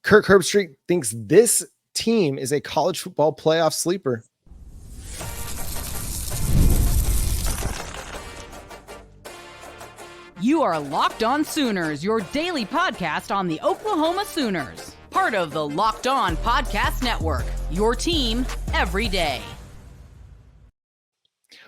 Kirk Herbstreit thinks this team is a college football playoff sleeper. You are Locked On Sooners, your daily podcast on the Oklahoma Sooners. Part of the Locked On Podcast Network, your team every day.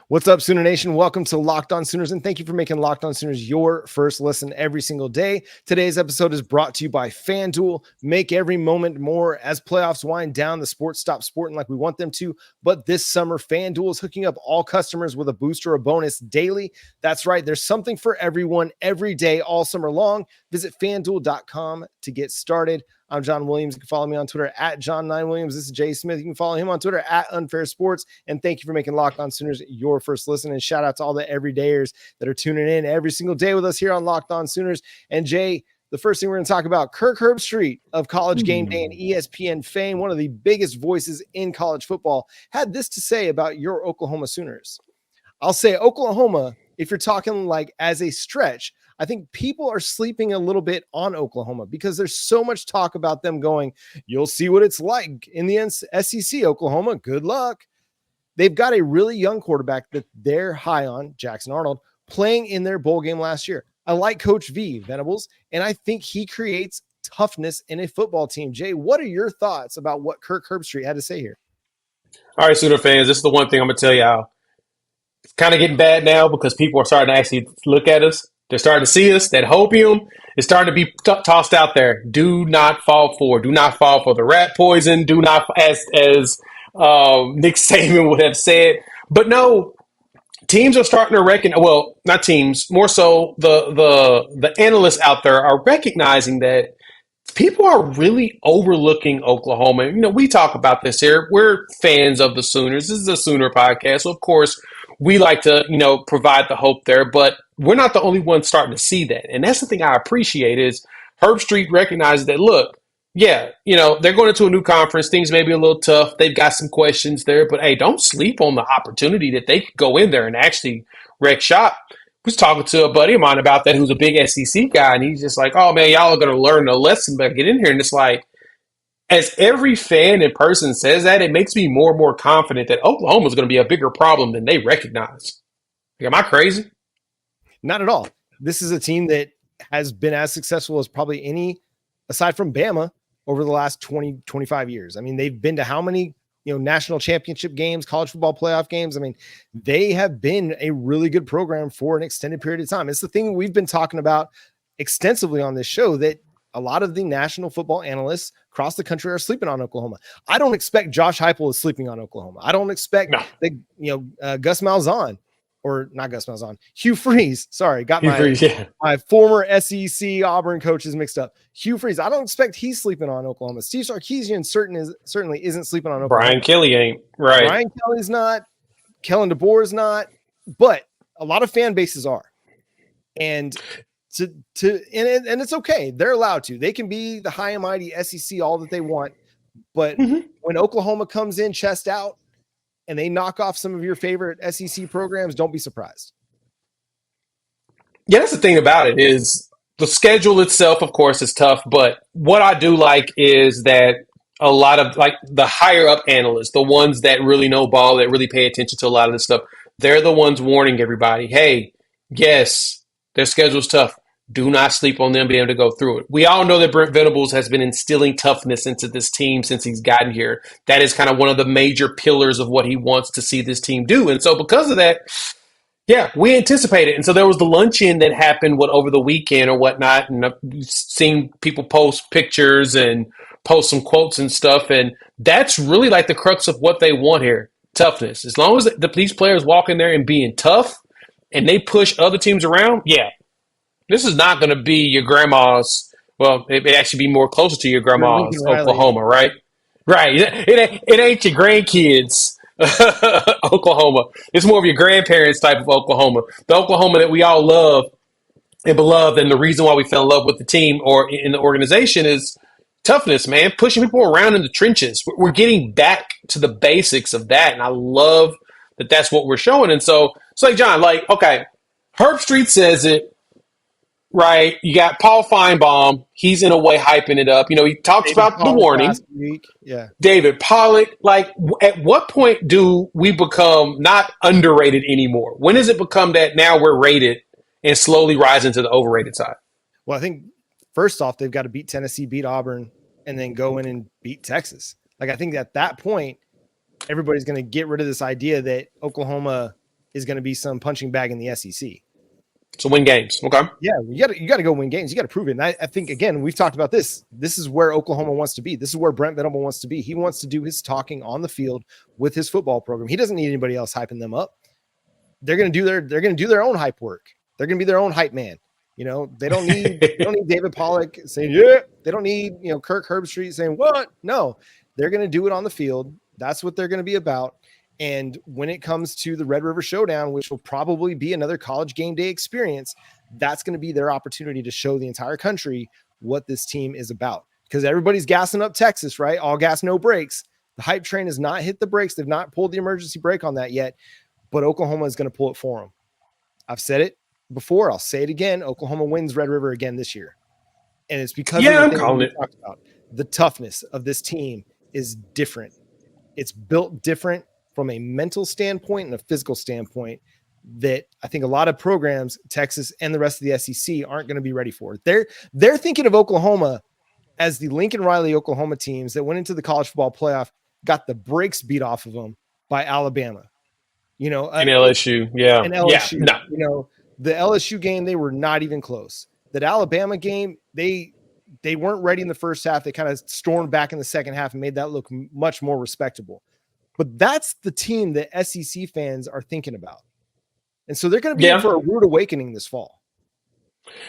What's up, Sooner Nation? Welcome to Locked On Sooners, and thank you for making Locked On Sooners your first listen every single day. Today's episode is brought to you by FanDuel. Make every moment more. As playoffs wind down, the sports stop sporting like we want them to, but this summer, FanDuel is hooking up all customers with a boost or a bonus daily. That's right, there's something for everyone every day all summer long. Visit FanDuel.com to get started. I'm John Williams. You can follow me on Twitter at John9Williams. This is Jay Smith. You can follow him on Twitter at Unfair Sports. And thank you for making Locked On Sooners your first listen. And shout out to all the everydayers that are tuning in every single day with us here on Locked On Sooners. And Jay, the first thing we're going to talk about, Kirk Herbstreit of College Game Day and ESPN fame, one of the biggest voices in college football, had this to say about your Oklahoma Sooners. I'll say Oklahoma, if you're talking like as a stretch, I think people are sleeping a little bit on Oklahoma because there's so much talk about them going, you'll see what it's like in the SEC, Oklahoma. Good luck. They've got a really young quarterback that they're high on, Jackson Arnold, playing in their bowl game last year. I like Coach V, Venables, and I think he creates toughness in a football team. Jay, what are your thoughts about what Kirk Herbstreit had to say here? All right, Sooner fans, this is the one thing I'm going to tell y'all. It's kind of getting bad now because people are starting to actually look at us. They're starting to see us. That hopium is starting to be tossed out there. Do not fall for the rat poison. Do not, as Nick Saban would have said. But no, teams are starting to recognize. Well, not teams, more so the analysts out there are recognizing that people are really overlooking Oklahoma. You know, we talk about this here. We're fans of the Sooners. This is a Sooner podcast, so of course we like to, provide the hope there, but we're not the only ones starting to see that. And that's the thing I appreciate is Herbstreit recognizes that, look, yeah, they're going into a new conference. Things may be a little tough. They've got some questions there, but hey, don't sleep on the opportunity that they could go in there and actually wreck shop. I was talking to a buddy of mine about that who's a big SEC guy, and he's just like, oh, man, y'all are going to learn a lesson, but get in here. And it's like, as every fan in person says that, it makes me more and more confident that Oklahoma is going to be a bigger problem than they recognize. Am I crazy? Not at all. This is a team that has been as successful as probably any, aside from Bama, over the last 20, 25 years. I mean, they've been to how many, national championship games, college football playoff games? I mean, they have been a really good program for an extended period of time. It's the thing we've been talking about extensively on this show, that a lot of the national football analysts across the country are sleeping on Oklahoma. I don't expect Josh Heupel is sleeping on Oklahoma. I don't expect Gus Malzahn, or not Gus Malzahn, Hugh Freeze. Sorry, got my former SEC Auburn coaches mixed up. Hugh Freeze. I don't expect he's sleeping on Oklahoma. Steve Sarkisian certainly isn't sleeping on Oklahoma. Brian Kelly ain't, right? Brian Kelly's not. Kellen DeBoer is not. But a lot of fan bases are, and it's okay. They're allowed to. They can be the high and mighty SEC all that they want. But when Oklahoma comes in chest out and they knock off some of your favorite SEC programs, don't be surprised. Yeah, that's the thing about it is the schedule itself, of course, is tough. But what I do like is that a lot of like the higher up analysts, the ones that really know ball, that really pay attention to a lot of this stuff, they're the ones warning everybody, hey, yes, their schedule's tough. Do not sleep on them being able to go through it. We all know that Brent Venables has been instilling toughness into this team since he's gotten here. That is kind of one of the major pillars of what he wants to see this team do. And so because of that, yeah, we anticipate it. And so there was the luncheon that happened over the weekend or whatnot. And I've seen people post pictures and post some quotes and stuff. And that's really like the crux of what they want here. Toughness. As long as these players walk in there and being tough and they push other teams around, yeah. This is not going to be your grandma's. Well, it may actually be more closer to your grandma's Oklahoma, right? Right. It ain't your grandkids Oklahoma. It's more of your grandparents type of Oklahoma. The Oklahoma that we all love and beloved, and the reason why we fell in love with the team or in the organization is toughness, man. Pushing people around in the trenches. We're getting back to the basics of that, and I love that that's what we're showing. And so it's like, John, okay, Herbstreit says it. right? You got Paul Feinbaum. He's in a way hyping it up. He talks David about the Pollack warning. last week. Yeah. David Pollack. Like, at what point do we become not underrated anymore? When does it become that now we're rated and slowly rise into the overrated side? Well, I think first off, they've got to beat Tennessee, beat Auburn, and then go in and beat Texas. Like, I think at that point, everybody's going to get rid of this idea that Oklahoma is going to be some punching bag in the SEC. So win games. Okay. Yeah, you got to go win games. You got to prove it. And I think, again, we've talked about this. This is where Oklahoma wants to be. This is where Brent Venable wants to be. He wants to do his talking on the field with his football program. He doesn't need anybody else hyping them up. They're going to do their own hype work. They're going to be their own hype man. They don't need David Pollack saying, yeah. They don't need, Kirk Herbstreit saying what? No, they're going to do it on the field. That's what they're going to be about. And when it comes to the Red River Showdown, which will probably be another college game day experience, that's going to be their opportunity to show the entire country what this team is about. Because everybody's gassing up Texas, right? All gas, no brakes. The hype train has not hit the brakes. They've not pulled the emergency brake on that yet, but Oklahoma is going to pull it for them. I've said it before. I'll say it again. Oklahoma wins Red River again this year. And it's because I'm calling it. Talked about. The toughness of this team is different. It's built different from a mental standpoint and a physical standpoint that I think a lot of programs, Texas and the rest of the SEC, aren't going to be ready for. They're thinking of Oklahoma as the Lincoln Riley Oklahoma teams that went into the college football playoff, got the brakes beat off of them by Alabama. And LSU, yeah. And LSU, yeah, no. The LSU game, they were not even close. That Alabama game, they weren't ready in the first half. They kind of stormed back in the second half and made that look much more respectable. But that's the team that SEC fans are thinking about. And so they're going to be in for a rude awakening this fall.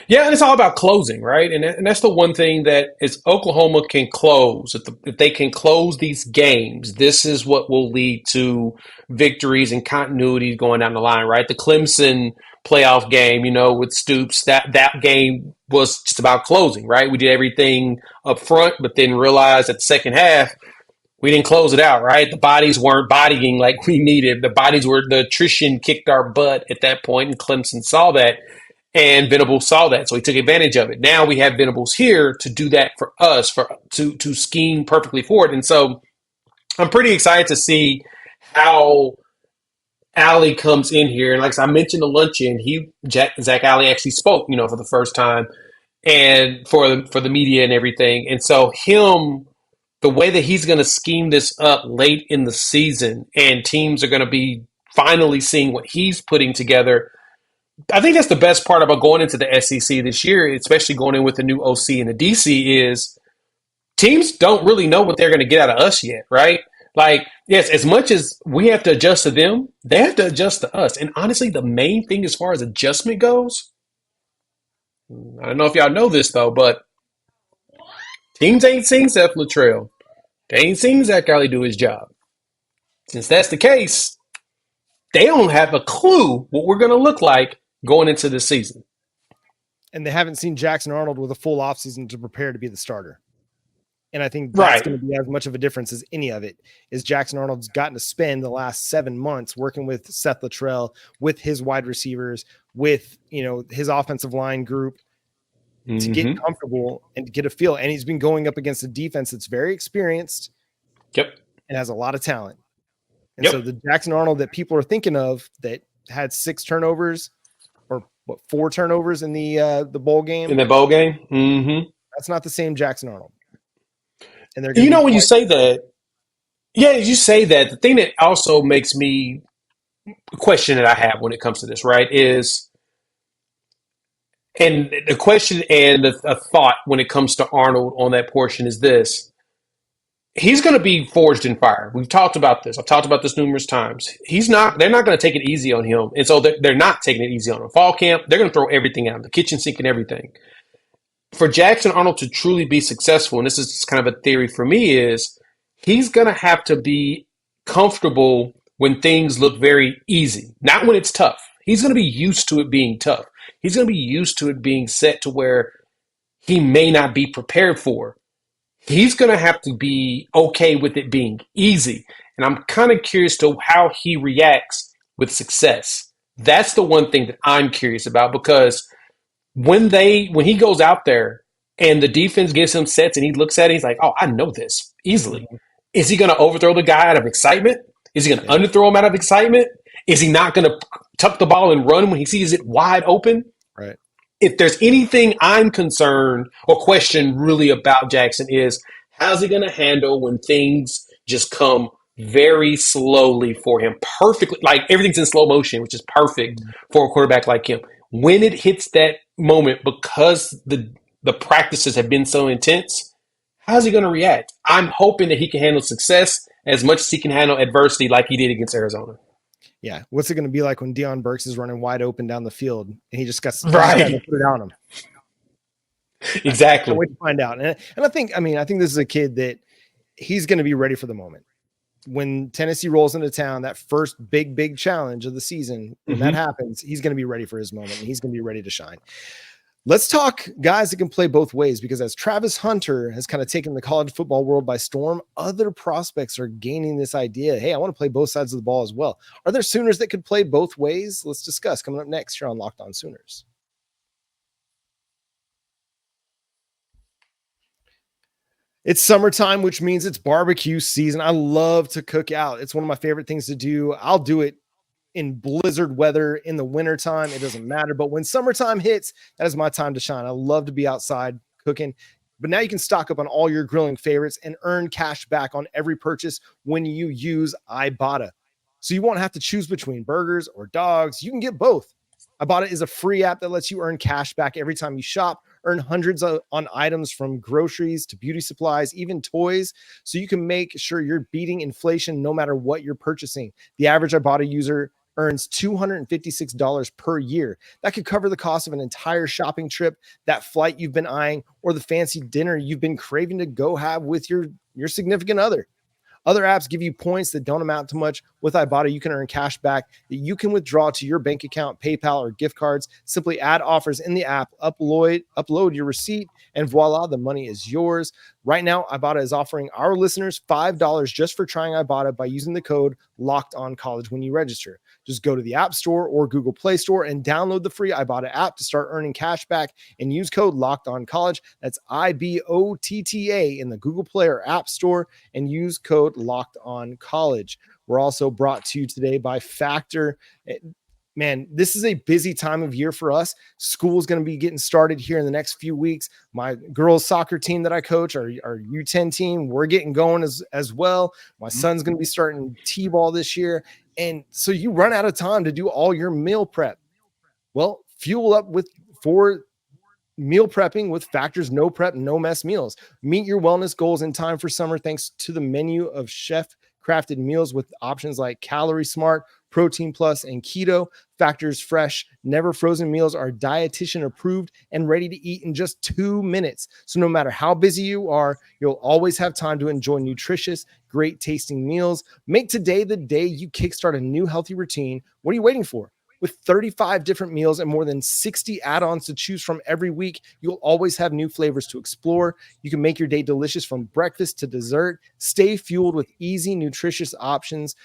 Yeah, and it's all about closing, right? And that's the one thing that is Oklahoma can close. If they can close these games, this is what will lead to victories and continuity going down the line, right? The Clemson playoff game, with Stoops, that game was just about closing, right? We did everything up front, but then realized at the second half, we didn't close it out, right? The bodies weren't bodying like we needed. The attrition kicked our butt at that point, and Clemson saw that, and Venables saw that, so he took advantage of it. Now we have Venables here to do that for us, to scheme perfectly for it. And so I'm pretty excited to see how Alley comes in here. And like I mentioned, the luncheon, Zach Alley actually spoke, for the first time, and for the media and everything. And so the way that he's going to scheme this up late in the season, and teams are going to be finally seeing what he's putting together. I think that's the best part about going into the SEC this year, especially going in with the new OC and the DC, is teams don't really know what they're going to get out of us yet, right? Like, yes, as much as we have to adjust to them, they have to adjust to us. And honestly, the main thing as far as adjustment goes, I don't know if y'all know this, though, but teams ain't seen Seth Luttrell. They ain't seen Zach Alley do his job. Since that's the case, they don't have a clue what we're going to look like going into the season. And they haven't seen Jackson Arnold with a full offseason to prepare to be the starter. And I think that's going to be as much of a difference as any of it, is Jackson Arnold's gotten to spend the last 7 months working with Seth Luttrell, with his wide receivers, with, his offensive line group, to get comfortable and to get a feel. And he's been going up against a defense that's very experienced. Yep. And has a lot of talent. And so the Jackson Arnold that people are thinking of that had 6 turnovers or 4 turnovers in the bowl game. In the bowl game? Mm-hmm. That's not the same Jackson Arnold. And they're when you say that, you say that, the thing that also makes me question that I have when it comes to this, right, is, and the question and a thought when it comes to Arnold on that portion is this. He's going to be forged in fire. We've talked about this. I've talked about this numerous times. They're not going to take it easy on him. And so they're not taking it easy on him. Fall camp, they're going to throw everything out, the kitchen sink and everything. For Jackson Arnold to truly be successful, and this is kind of a theory for me, is he's going to have to be comfortable when things look very easy, not when it's tough. He's going to be used to it being tough. He's going to be used to it being set to where he may not be prepared for. He's going to have to be okay with it being easy. And I'm kind of curious to how he reacts with success. That's the one thing that I'm curious about, because when he goes out there and the defense gives him sets and he looks at it, he's like, oh, I know this easily. Mhm. Is he going to overthrow the guy out of excitement? Is he going to Yeah, underthrow him out of excitement? Is he not going to tuck the ball and run when he sees it wide open? right. If there's anything I'm concerned or question really about Jackson is how's he going to handle when things just come very slowly for him, perfectly, like everything's in slow motion, which is perfect Mhm. for a quarterback like him. When it hits that moment, because the practices have been so intense, how's he going to react? I'm hoping that he can handle success as much as he can handle adversity, like he did against Arizona. Yeah. What's it going to be like when Deion Burks is running wide open down the field and he just got to Right. put it on him? I can't Exactly. wait to find out. And I think this is a kid that he's going to be ready for the moment. When Tennessee rolls into town, that first big challenge of the season, when that Mm-hmm. happens, he's going to be ready for his moment and he's going to be ready to shine. Let's talk guys that can play both ways, because as Travis Hunter has kind of taken the college football world by storm, other prospects are gaining this idea. Hey, I want to play both sides of the ball as well. Are there Sooners that could play both ways? Let's discuss coming up next here on Locked On Sooners. It's summertime, which means it's barbecue season. I love to cook out. It's one of my favorite things to do. I'll do it in blizzard weather in the wintertime. It doesn't matter. But when summertime hits, that is my time to shine. I love to be outside cooking. But now you can stock up on all your grilling favorites and earn cash back on every purchase when you use Ibotta. So you won't have to choose between burgers or dogs. You can get both. Ibotta is a free app that lets you earn cash back every time you shop, earn hundreds on items from groceries to beauty supplies, even toys, so you can make sure you're beating inflation no matter what you're purchasing. The average Ibotta user earns $256 per year. That could cover the cost of an entire shopping trip, that flight you've been eyeing, or the fancy dinner you've been craving to go have with your significant other. Other apps give you points that don't amount to much. With Ibotta, you can earn cash back that you can withdraw to your bank account, PayPal, or gift cards. Simply add offers in the app, upload your receipt, and voila, the money is yours. Right now, Ibotta is offering our listeners $5 just for trying Ibotta by using the code Locked On College when you register. Just go to the App Store or Google Play Store and download the free Ibotta app to start earning cash back and use code Locked On College. That's IBOTTA in the Google Play or App Store, and use code Locked On College. We're also brought to you today by Factor. Man, this is a busy time of year for us. School's going to be getting started here in the next few weeks. My girls' soccer team that I coach, our U10 team, we're getting going as well. My son's going to be starting T-ball this year. And so you run out of time to do all your meal prep. Well, fuel up for meal prepping with Factor's no prep, no mess meals. Meet your wellness goals in time for summer thanks to the menu of chef crafted meals with options like Calorie Smart, Protein Plus, and Keto. Factor's fresh, never frozen meals are dietitian approved and ready to eat in just 2 minutes. So no matter how busy you are, you'll always have time to enjoy nutritious, great tasting meals. Make today the day you kickstart a new healthy routine. What are you waiting for? With 35 different meals and more than 60 add-ons to choose from every week, you'll always have new flavors to explore. You can make your day delicious from breakfast to dessert. Stay fueled with easy, nutritious options.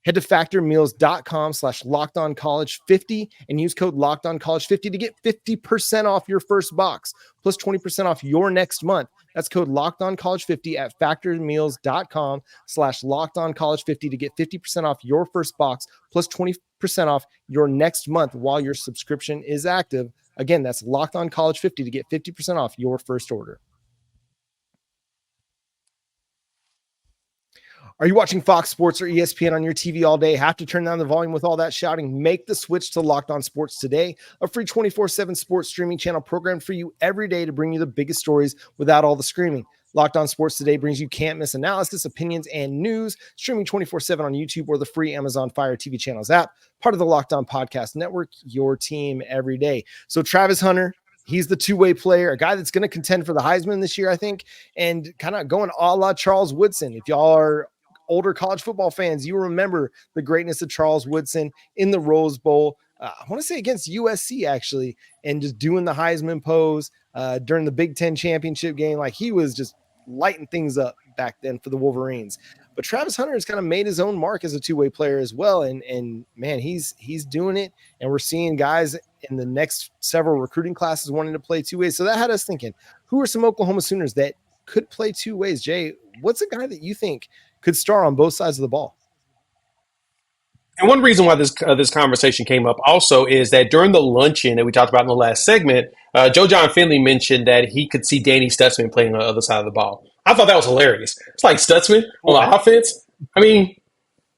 Head to factormeals.com/lockedoncollege50 and use code lockedoncollege50 to get 50% off your first box, plus 20% off your next month. That's code lockedoncollege50 at factormeals.com/lockedoncollege50 to get 50% off your first box, plus 20% off your next month while your subscription is active. Again, that's lockedoncollege50 to get 50% off your first order. Are you watching Fox Sports or ESPN on your TV all day? Have to turn down the volume with all that shouting? Make the switch to Locked On Sports today, a free 24/7 sports streaming channel programmed for you every day to bring you the biggest stories without all the screaming. Locked On Sports Today brings you can't miss analysis, opinions, and news, streaming 24/7 on YouTube or the free Amazon Fire TV channels app, part of the Locked On Podcast Network, your team every day. So Travis Hunter, he's the two-way player, a guy that's going to contend for the Heisman this year, I think, and kind of going a la Charles Woodson. If y'all are older college football fans, you remember the greatness of Charles Woodson in the Rose Bowl. I want to say against USC, actually, and just doing the Heisman pose during the Big Ten championship game. Like, he was just lighting things up back then for the Wolverines. But Travis Hunter has kind of made his own mark as a two-way player as well. And man, he's doing it. And we're seeing guys in the next several recruiting classes wanting to play two ways. So that had us thinking, who are some Oklahoma Sooners that could play two ways? Jay, what's a guy that you think could star on both sides of the ball? And one reason why this conversation came up also is that during the luncheon that we talked about in the last segment, Joe John Finley mentioned that he could see Danny Stutzman playing on the other side of the ball. I thought that was hilarious. It's like Stutzman on the offense. I mean,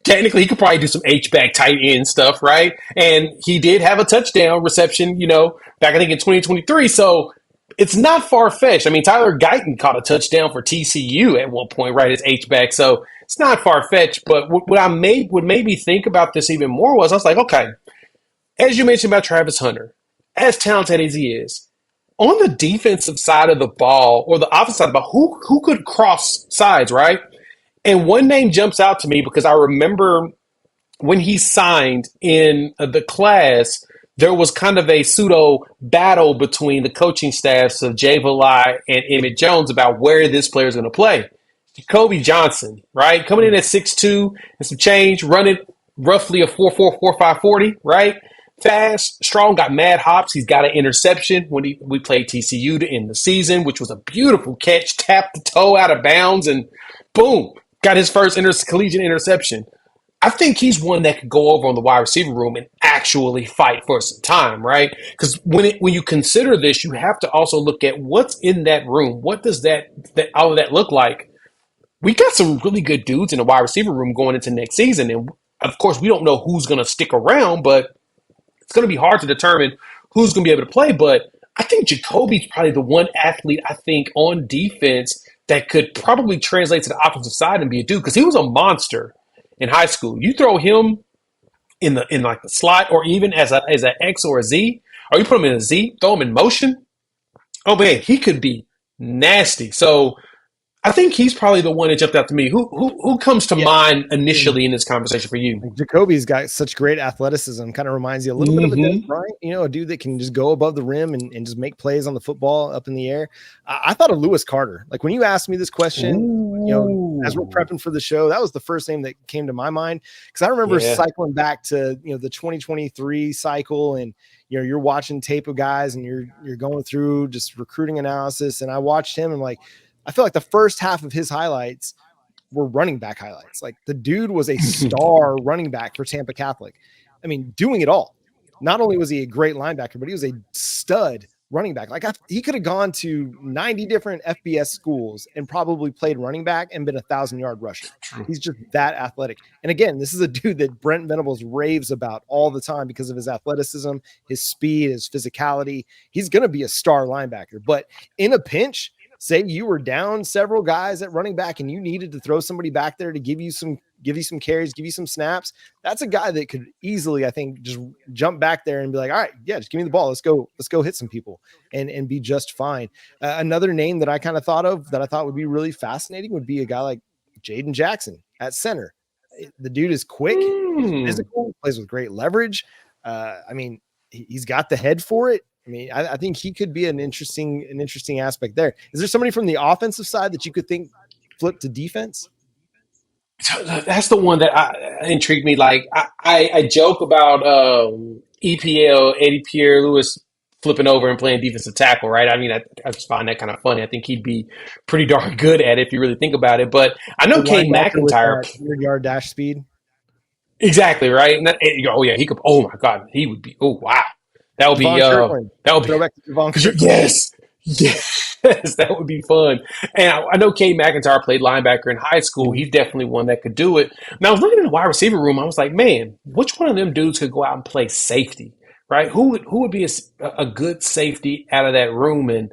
technically, he could probably do some H-back tight end stuff, right? And he did have a touchdown reception, back I think in 2023. So it's not far-fetched. I mean, Tyler Guyton caught a touchdown for TCU at one point, right, as H-back. So it's not far-fetched. But what made me think about this even more was I was like, okay, as you mentioned about Travis Hunter, as talented as he is, on the defensive side of the ball or the offensive side of the ball, who could cross sides, right? And one name jumps out to me because I remember when he signed in the class, there was kind of a pseudo battle between the coaching staffs of Jay Valai and Emmett Jones about where this player is going to play. Jacoby Johnson, right? Coming in at 6'2" and some change, running roughly a 4.4, 4.5 40, right? Fast, strong, got mad hops. He's got an interception when we played TCU to end the season, which was a beautiful catch, tapped the toe out of bounds, and boom, got his first collegiate interception. I think he's one that could go over on the wide receiver room and actually fight for some time, right? Because when you consider this, you have to also look at what's in that room. What does all of that look like? We got some really good dudes in the wide receiver room going into next season, and of course, we don't know who's going to stick around, but it's going to be hard to determine who's going to be able to play. But I think Jacoby's probably the one athlete I think on defense that could probably translate to the offensive side and be a dude, because he was a monster in high school. You throw him in like the slot or even as an X or a Z, or you put him in a Z, throw him in motion. Oh man, he could be nasty. So I think he's probably the one that jumped out to me. Who comes to mind initially in this conversation for you? Jacoby's got such great athleticism. Kind of reminds you a little bit of a Dennis Bryant, a dude that can just go above the rim and just make plays on the football up in the air. I thought of Lewis Carter. Like when you asked me this question, as we're prepping for the show, that was the first name that came to my mind. Because I remember cycling back to the 2023 cycle, and you're watching tape of guys and you're going through just recruiting analysis. And I watched him and I feel like the first half of his highlights were running back highlights. Like the dude was a star running back for Tampa Catholic. I mean, doing it all. Not only was he a great linebacker, but he was a stud running back. Like he could have gone to 90 different FBS schools and probably played running back and been 1,000-yard rusher. He's just that athletic. And again, this is a dude that Brent Venables raves about all the time because of his athleticism, his speed, his physicality. He's going to be a star linebacker. But in a pinch, say you were down several guys at running back and you needed to throw somebody back there to give you some carries, give you some snaps. That's a guy that could easily, I think, just jump back there and be like, all right, yeah, just give me the ball. Let's go hit some people and be just fine. Another name that I kind of thought of that I thought would be really fascinating would be a guy like Jaden Jackson at center. The dude is quick, physical, plays with great leverage. I mean, he's got the head for it. I mean, I think he could be an interesting aspect there. Is there somebody from the offensive side that you could think flip to defense? That's the one that intrigued me. Like I joke about EPL Eddie Pierre Lewis flipping over and playing defensive tackle, right? I mean, I just find that kind of funny. I think he'd be pretty darn good at it if you really think about it. But I know Kane McIntyre, 100-yard dash speed. Exactly right. And he could. Oh my God, he would be. Oh wow. That would be throwback to Javon. Yes, that would be fun. And I know Kate McIntyre played linebacker in high school. He's definitely one that could do it. And I was looking in the wide receiver room. I was like, man, which one of them dudes could go out and play safety, right? Who would be a good safety out of that room? And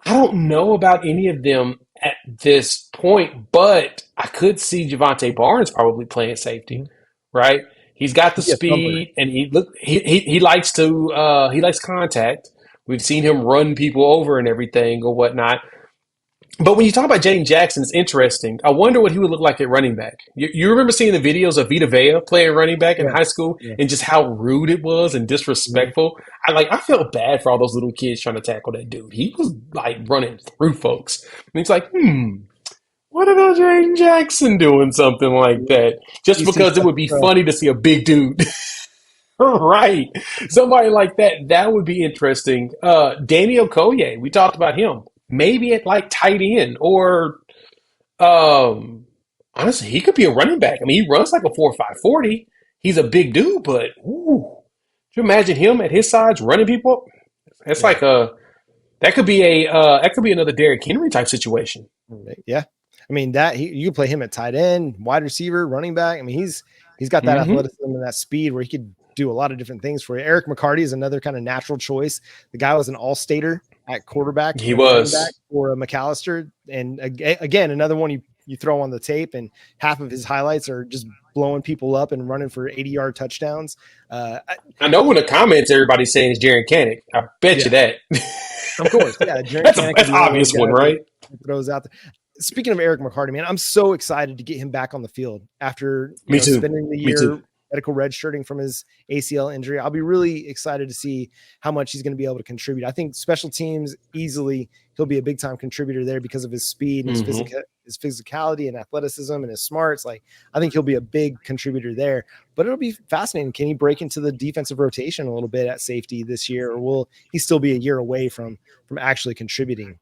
I don't know about any of them at this point, but I could see Javonte Barnes probably playing safety, right? He's got the speed, and he likes contact. We've seen him run people over and everything or whatnot. But when you talk about Jaden Jackson, it's interesting. I wonder what he would look like at running back. You remember seeing the videos of Vita Vea playing running back in high school and just how rude it was and disrespectful? I felt bad for all those little kids trying to tackle that dude. He was like running through folks. And it's like, What about Jaden Jackson doing something like that? Just He's too because it tough would to be throw. funny to see a big dude. Right. Somebody like that. That would be interesting. Daniel Okoye, we talked about him. Maybe at like tight end or um honestly, he could be a running back. I mean, he runs like a 4.5 40. He's a big dude, but ooh, could you imagine him at his size running people? That's Yeah. like that could be another Derrick Henry type situation. Yeah. I mean, you can play him at tight end, wide receiver, running back. I mean, he's got that Hmm. athleticism and that speed where he could do a lot of different things for you. Eric McCarty is another kind of natural choice. The guy was an all-stater at quarterback He and running back was. for McAllister. And again, another one you throw on the tape, and half of his highlights are just blowing people up and running for 80-yard touchdowns. Uh, I know in the comments everybody's saying it's Jaron Canick. I bet yeah, you that. of course. Yeah, Jaron That's a Cannon could that's be one of those obvious one, guys that right? throws out there. Speaking of Eric McCarty, man, I'm so excited to get him back on the field after Me too. spending the Me too. year medical redshirting from his ACL injury. I'll be really excited to see how much he's going to be able to contribute. I think special teams easily he'll be a big time contributor there because of his speed and Hmm. his physicality and athleticism and his smarts. Like I think he'll be a big contributor there. But it'll be fascinating. Can he break into the defensive rotation a little bit at safety this year, or will he still be a year away from actually contributing?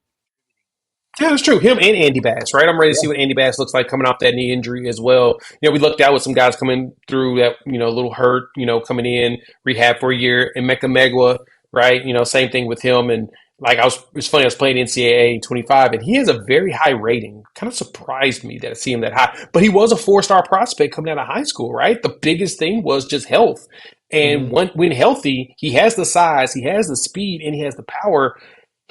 Yeah, that's true. Him and Andy Bass, right? I'm ready to see what Andy Bass looks like coming off that knee injury as well. We looked out with some guys coming through that, little hurt, coming in rehab for a year. And Mecca Megwa, right? Same thing with him. And like it's funny, I was playing NCAA 25, and he has a very high rating. Kind of surprised me that I see him that high. But he was a 4-star prospect coming out of high school, right? The biggest thing was just health. And Mhm. when healthy, he has the size, he has the speed, and he has the power.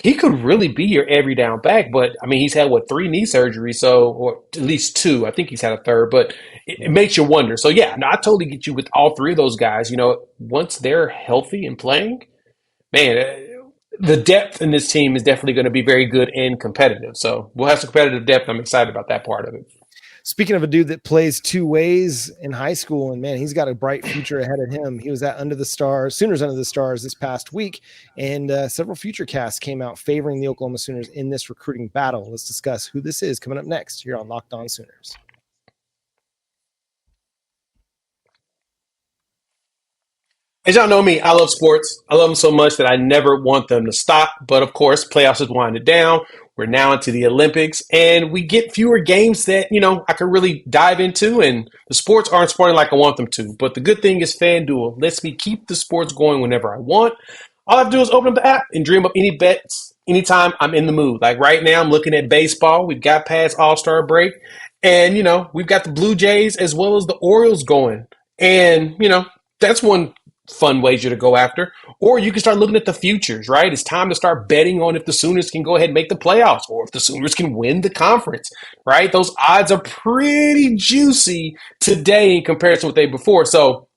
He could really be your every down back, but I mean, he's had what 3 knee surgeries, so or at least 2. I think he's had a third, but it Yeah. makes you wonder. So yeah, no, I totally get you with all 3 of those guys. Once they're healthy and playing, man, the depth in this team is definitely going to be very good and competitive. So we'll have some competitive depth. I'm excited about that part of it. Speaking of a dude that plays two ways in high school, and man, he's got a bright future ahead of him. He was at Under the Stars, Sooners Under the Stars this past week, and several future casts came out favoring the Oklahoma Sooners in this recruiting battle. Let's discuss who this is coming up next here on Locked On Sooners. As y'all know me, I love sports. I love them so much that I never want them to stop. But of course, playoffs has winded down. We're now into the Olympics, and we get fewer games that I can really dive into. And the sports aren't sporting like I want them to. But the good thing is, FanDuel lets me keep the sports going whenever I want. All I have to do is open up the app and dream up any bets anytime I'm in the mood. Like right now, I'm looking at baseball. We've got past All Star break, and we've got the Blue Jays as well as the Orioles going. And that's one fun wager to go after. Or you can start looking at the futures, right? It's time to start betting on if the Sooners can go ahead and make the playoffs or if the Sooners can win the conference, right? Those odds are pretty juicy today in comparison to what they before. So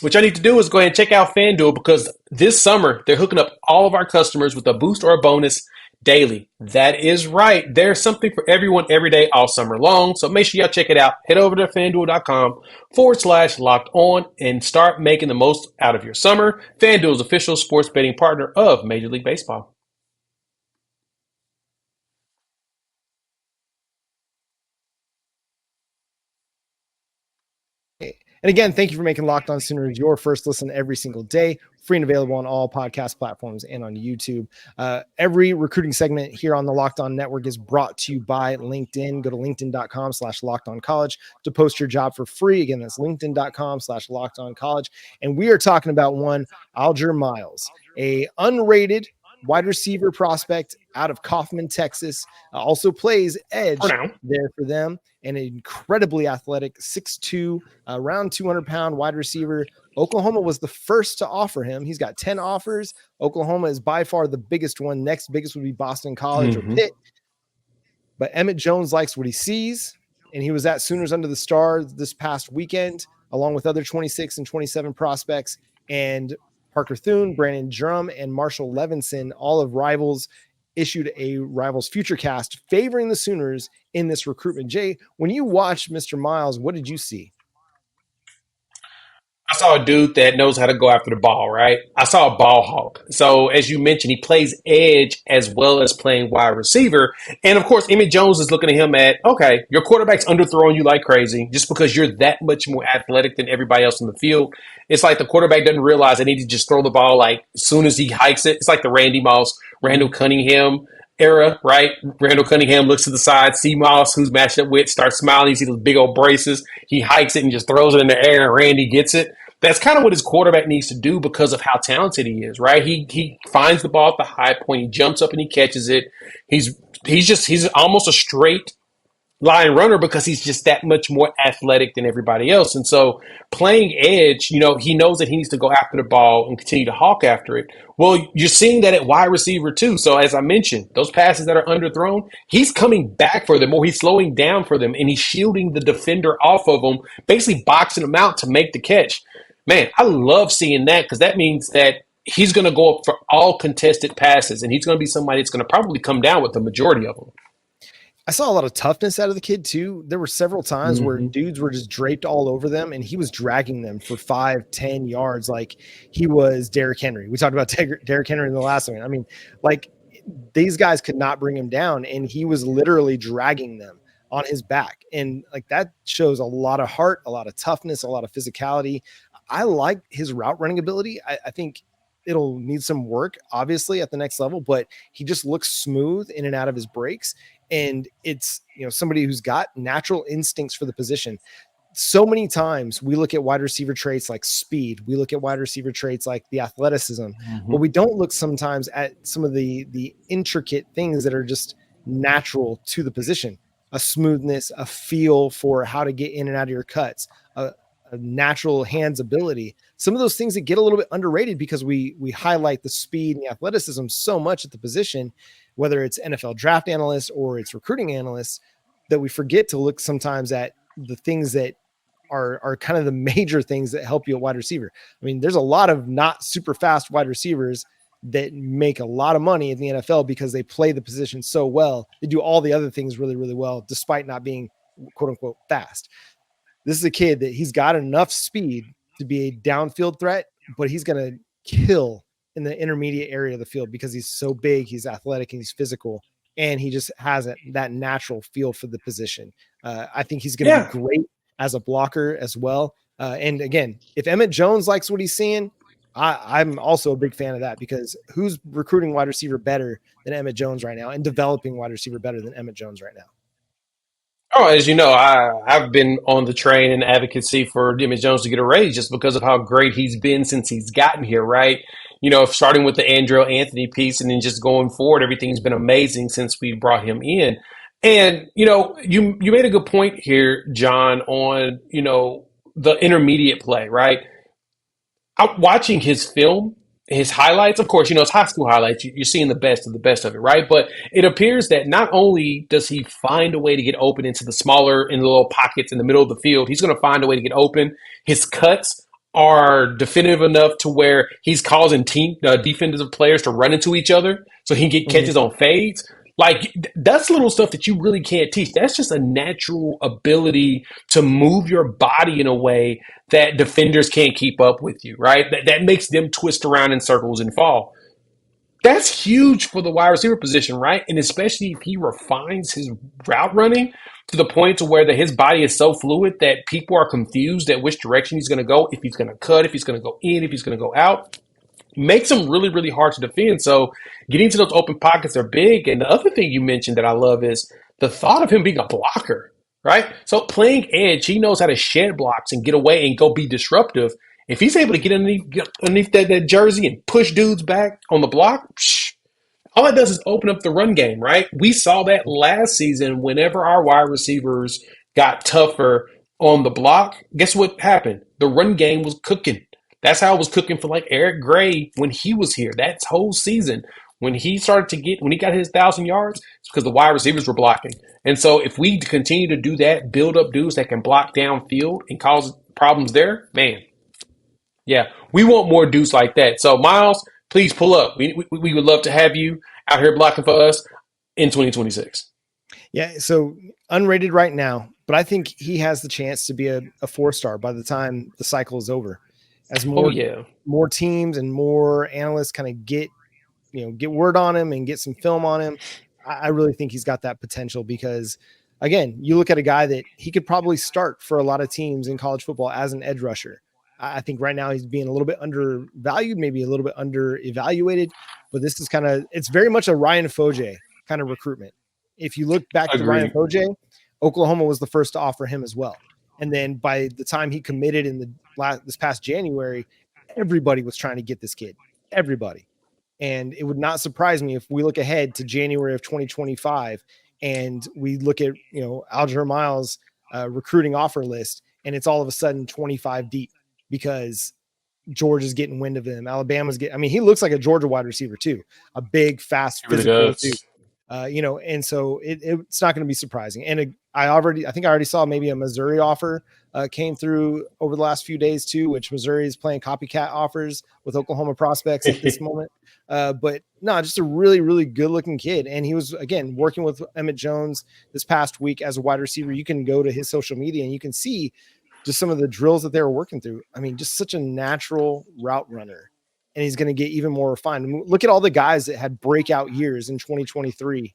what y'all need to do is go ahead and check out FanDuel because this summer they're hooking up all of our customers with a boost or a bonus daily. That is right. There's something for everyone every day all summer long. So make sure y'all check it out. Head over to fanduel.com/locked on and start making the most out of your summer. FanDuel's official sports betting partner of Major League Baseball. And again, thank you for making Locked On Sooners your first listen every single day. Free and available on all podcast platforms and on YouTube. Every recruiting segment here on the Locked On Network is brought to you by LinkedIn. Go to linkedin.com/lockedoncollege to post your job for free. Again, that's linkedin.com/lockedoncollege. And we are talking about one, Aljour Miles, a unrated wide receiver prospect out of Kaufman, Texas. Also plays For edge now. there for them. An incredibly athletic 6'2", around 200-pound wide receiver. Oklahoma was the first to offer him. He's got 10 offers. Oklahoma is by far the biggest one. Next biggest would be Boston College or Pitt. But Emmett Jones likes what he sees, and he was at Sooners Under the Stars this past weekend, along with other 26 and 27 prospects. And Parker Thune, Brandon Drum, and Marshall Levinson, all of Rivals, issued a Rivals Futurecast favoring the Sooners in this recruitment. Jay, when you watched Mr. Miles, what did you see? I saw a dude that knows how to go after the ball, right? I saw a ball hawk. So as you mentioned, he plays edge as well as playing wide receiver. And of course, Emmett Jones is looking at him at, okay, your quarterback's underthrowing you like crazy just because you're that much more athletic than everybody else in the field. It's like the quarterback doesn't realize they need to just throw the ball like as soon as he hikes it. It's like the Randy Moss, Randall Cunningham era, right? Randall Cunningham looks to the side, see Moss, who's matched up with, starts smiling. You see those big old braces. He hikes it and just throws it in the air, and Randy gets it. That's kind of what his quarterback needs to do because of how talented he is, right? He finds the ball at the high point, he jumps up and he catches it. He's almost a straight line runner because he's just that much more athletic than everybody else. And so playing edge, he knows that he needs to go after the ball and continue to hawk after it. Well, you're seeing that at wide receiver too. So as I mentioned, those passes that are underthrown, he's coming back for them or he's slowing down for them and he's shielding the defender off of them, basically boxing them out to make the catch. Man, I love seeing that because that means that he's going to go up for all contested passes and he's going to be somebody that's going to probably come down with the majority of them. I saw a lot of toughness out of the kid too. There were several times where dudes were just draped all over them and he was dragging them for 5-10 yards. Like he was Derrick Henry. We talked about Derrick Henry in the last one. I mean, like these guys could not bring him down and he was literally dragging them on his back. And like that shows a lot of heart, a lot of toughness, a lot of physicality. I like his route running ability. I think it'll need some work, obviously, at the next level, but he just looks smooth in and out of his breaks. And it's, somebody who's got natural instincts for the position. So many times we look at wide receiver traits like speed. We look at wide receiver traits like the athleticism, but we don't look sometimes at some of the intricate things that are just natural to the position, a smoothness, a feel for how to get in and out of your cuts, a natural hands ability. Some of those things that get a little bit underrated because we highlight the speed and the athleticism so much at the position, whether it's NFL draft analysts or it's recruiting analysts, that we forget to look sometimes at the things that are kind of the major things that help you at wide receiver. I mean, there's a lot of not super fast wide receivers that make a lot of money in the NFL because they play the position so well. They do all the other things really, really well, despite not being quote unquote fast. This is a kid that he's got enough speed to be a downfield threat, but he's going to kill in the intermediate area of the field because he's so big, he's athletic, and he's physical, and he just has that natural feel for the position. I think he's going to be great as a blocker as well. And again, if Emmett Jones likes what he's seeing, I'm also a big fan of that because who's recruiting wide receiver better than Emmett Jones right now and developing wide receiver better than Emmett Jones right now? Oh, as you know, I've been on the train and advocacy for Emmett Jones to get a raise just because of how great he's been since he's gotten here, right? Starting with the Andrew Anthony piece and then just going forward, everything's been amazing since we brought him in. And, you made a good point here, John, on, the intermediate play, right? I'm watching his film, his highlights, of course, it's high school highlights. You're seeing the best of it, right? But it appears that not only does he find a way to get open into the smaller, in the little pockets in the middle of the field, he's going to find a way to get open. His cuts are definitive enough to where he's causing team defensive players to run into each other so he can get catches on fades. Like, that's little stuff that you really can't teach. That's just a natural ability to move your body in a way that defenders can't keep up with you, right? That makes them twist around in circles and fall. That's huge for the wide receiver position, right? And especially if he refines his route running to the point to where his body is so fluid that people are confused at which direction he's going to go, if he's going to cut, if he's going to go in, if he's going to go out. Makes him really, really hard to defend. So getting to those open pockets are big. And the other thing you mentioned that I love is the thought of him being a blocker, right? So playing edge, he knows how to shed blocks and get away and go be disruptive. If he's able to get underneath that jersey and push dudes back on the block, all it does is open up the run game, right? We saw that last season whenever our wide receivers got tougher on the block. Guess what happened? The run game was cooking. That's how it was cooking for like Eric Gray when he was here. That whole season, when he got his 1,000 yards, it's because the wide receivers were blocking. And so if we continue to do that, build up dudes that can block downfield and cause problems there, man, yeah, we want more dudes like that. So Miles, please pull up. We would love to have you out here blocking for us in 2026. Yeah, so unrated right now, but I think he has the chance to be a 4-star by the time the cycle is over. as Oh yeah, more teams and more analysts kind of get word on him and get some film on him. I really think he's got that potential because, again, you look at a guy that he could probably start for a lot of teams in college football as an edge rusher. I think right now he's being a little bit undervalued, maybe a little bit under evaluated, but this is it's very much a Ryan Foje kind of recruitment. If you look back to Ryan agreed. Foje, Oklahoma was the first to offer him as well. And then by the time he committed in this past January, everybody was trying to get this kid. Everybody. And it would not surprise me if we look ahead to January of 2025 and we look at, Aljour Miles recruiting offer list, and it's all of a sudden 25 deep because Georgia's getting wind of him. Alabama's he looks like a Georgia wide receiver too, a big, fast, It really physical dude. does. And so it's not going to be surprising. And I think I already saw maybe a Missouri offer came through over the last few days too, which Missouri is playing copycat offers with Oklahoma prospects at this moment. But no, just a really, really good looking kid. And he was, again, working with Emmett Jones this past week as a wide receiver. You can go to his social media and you can see just some of the drills that they were working through. I mean, just such a natural route runner. And he's going to get even more refined. Look at all the guys that had breakout years in 2023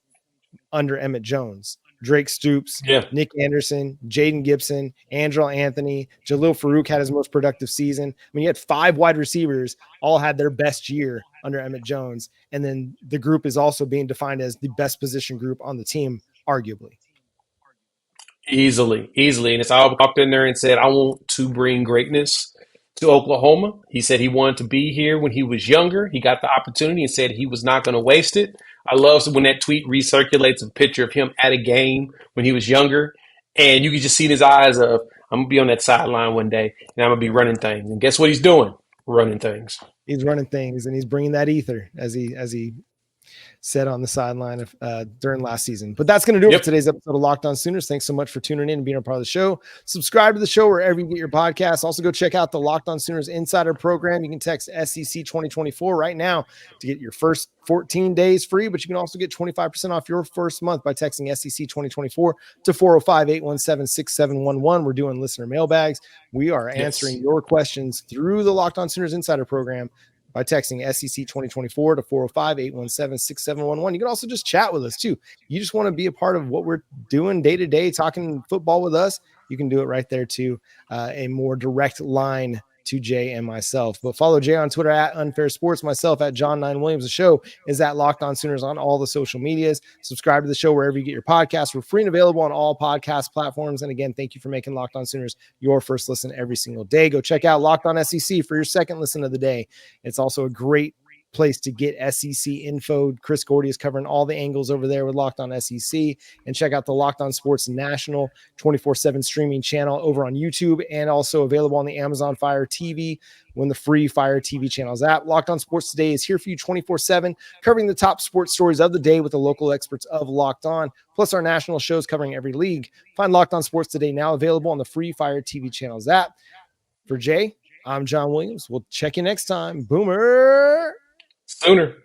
under Emmett Jones. Drake Stoops, Yeah. Nick Anderson, Jaden Gibson, Andrel Anthony, Jalil Farouk had his most productive season. I mean, you had 5 wide receivers all had their best year under Emmett Jones. And then the group is also being defined as the best position group on the team, arguably. Easily. And it's all walked in there and said, I want to bring greatness to Oklahoma. He said he wanted to be here when he was younger. He got the opportunity and said he was not going to waste it. I love when that tweet recirculates a picture of him at a game when he was younger. And you can just see in his eyes of, I'm going to be on that sideline one day and I'm going to be running things. And guess what he's doing? Running things. He's running things and he's bringing that ether as he said on the sideline during last season. But that's going to do it for today's episode of Locked On Sooners. Thanks so much for tuning in and being a part of the show. Subscribe to the show wherever you get your podcasts. Also, go check out the Locked On Sooners Insider Program. You can text SEC 2024 right now to get your first 14 days free, but you can also get 25% off your first month by texting SEC 2024 to 405-817-6711. We're doing listener mailbags. We are answering your questions through the Locked On Sooners Insider Program by texting SEC 2024 to 405-817-6711. You can also just chat with us too. You just want to be a part of what we're doing day to day, talking football with us. You can do it right there too. A more direct line to Jay and myself. But follow Jay on Twitter at Unfair Sports, myself at John9Williams. The show is at Locked On Sooners on all the social medias. Subscribe to the show wherever you get your podcasts. We're free and available on all podcast platforms. And again, thank you for making Locked On Sooners your first listen every single day. Go check out Locked On SEC for your second listen of the day. It's also a great place to get SEC info. Chris Gordy is covering all the angles over there with Locked On SEC. And check out the Locked On Sports National 24/7 streaming channel over on YouTube and also available on the Amazon Fire TV when the free Fire TV channel's app. Locked On Sports Today is here for you 24/7, covering the top sports stories of the day with the local experts of Locked On, plus our national shows covering every league. Find Locked On Sports Today now available on the free Fire TV channel's app. For Jay, I'm John Williams. We'll check you next time. Boomer. Sooner.